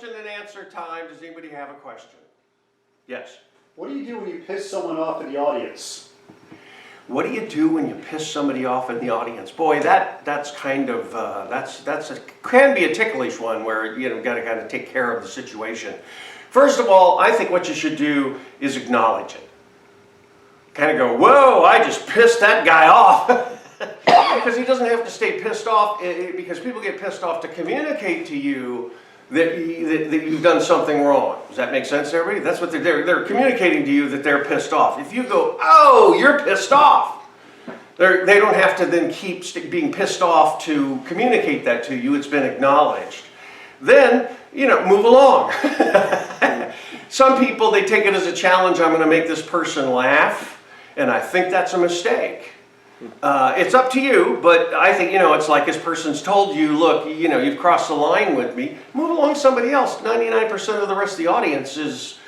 question and answer time. Does anybody have a question? Yes. What do you do when you piss someone off in the audience? What do you do when you piss somebody off in the audience? Boy, that's kind of can be a ticklish one where you got to kind of take care of the situation. First of all, I think what you should do is acknowledge it. Kind of go, whoa! I just pissed that guy off, because he doesn't have to stay pissed off. Because people get pissed off to communicate to you that you've done something wrong. Does that make sense to everybody? That's what they're communicating to you, that they're pissed off. If you go, oh, you're pissed off, they don't have to then keep being pissed off to communicate that to you. It's been acknowledged. Then, move along. Some people, they take it as a challenge. I'm going to make this person laugh, and I think that's a mistake. It's up to you, but I think, it's like this person's told you, look, you've crossed the line with me. Move along to somebody else. 99% of the rest of the audience is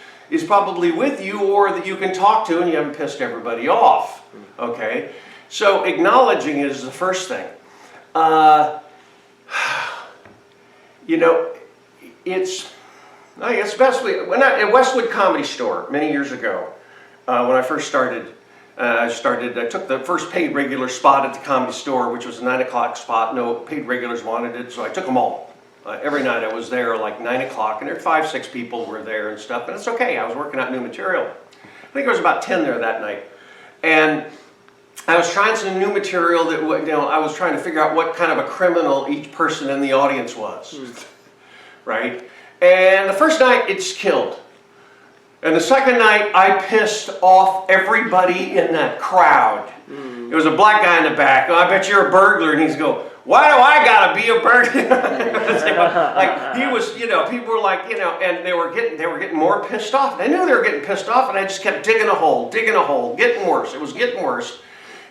probably with you, or that you can talk to, and you haven't pissed everybody off. Okay? So acknowledging it is the first thing. It's best at Westwood Comedy Store many years ago, when I first started. I took the first paid regular spot at the Comedy Store, which was a 9 o'clock spot. No paid regulars wanted it, so I took them all. Every night I was there like 9 o'clock, and there were 5, 6 people were there and stuff, and it's okay. I was working out new material. I think there was about 10 there that night. And I was trying some new material that, I was trying to figure out what kind of a criminal each person in the audience was. Right? And the first night, it just killed. And the second night, I pissed off everybody in that crowd. There was a black guy in the back. Oh, I bet you're a burglar. And he's going, why do I gotta be a burglar? Like he was, people were like, and they were getting more pissed off. They knew they were getting pissed off, and I just kept digging a hole, getting worse. It was getting worse.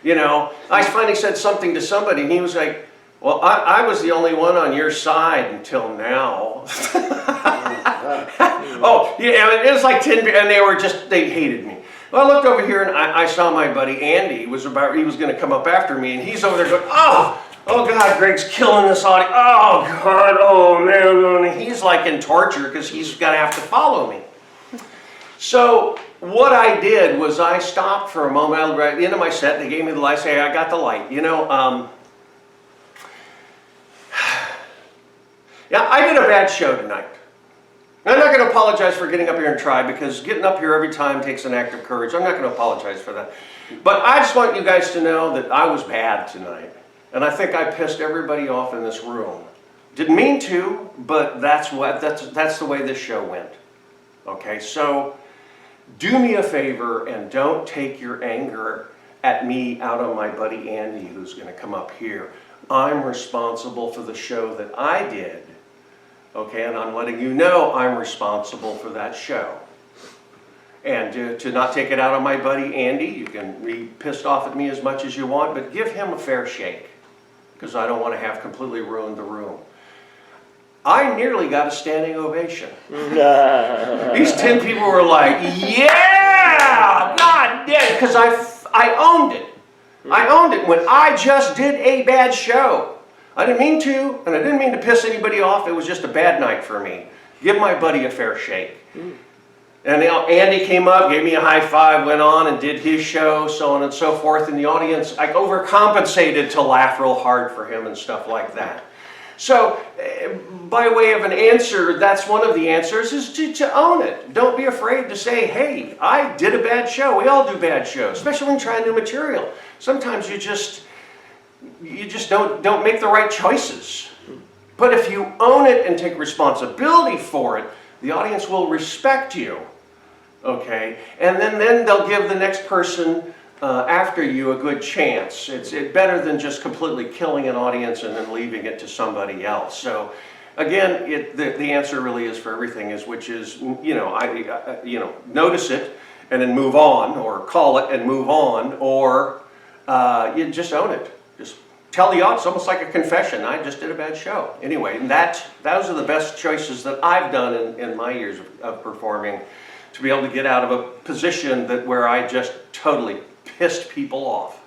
I finally said something to somebody, and he was like, well, I was the only one on your side until now. Oh, yeah, it was like 10, and they hated me. Well, I looked over here, and I saw my buddy Andy. He was going to come up after me, and he's over there going, oh God, Greg's killing this audience. Oh God, oh man. And he's like in torture because he's going to have to follow me. So what I did was I stopped for a moment. At the end of my set, they gave me the light. I say, I got the light. Yeah, I did a bad show tonight. I'm not going to apologize for getting up here and try, because getting up here every time takes an act of courage. I'm not going to apologize for that. But I just want you guys to know that I was bad tonight. And I think I pissed everybody off in this room. Didn't mean to, but that's the way this show went. Okay, so do me a favor and don't take your anger at me out on my buddy Andy, who's going to come up here. I'm responsible for the show that I did. Okay, and I'm letting you know I'm responsible for that show. And to not take it out on my buddy Andy, you can be pissed off at me as much as you want, but give him a fair shake, because I don't want to have completely ruined the room. I nearly got a standing ovation. These 10 people were like, yeah, God damn, because I owned it. I owned it when I just did a bad show. I didn't mean to, and I didn't mean to piss anybody off. It was just a bad night for me. Give my buddy a fair shake. And Andy came up, gave me a high five, went on and did his show, so on and so forth. In the audience, I overcompensated to laugh real hard for him and stuff like that. So, by way of an answer, that's one of the answers, is to own it. Don't be afraid to say, hey, I did a bad show. We all do bad shows, especially when trying new material. Sometimes you just don't make the right choices. But if you own it and take responsibility for it, the audience will respect you. Okay? And then they'll give the next person after you a good chance. It's better than just completely killing an audience and then leaving it to somebody else. So again, the answer really is for everything, which is notice it and then move on, or call it and move on, or you just own it. Just tell the audience, almost like a confession. I just did a bad show. Anyway, and those are the best choices that I've done in my years of performing, to be able to get out of a position where I just totally pissed people off.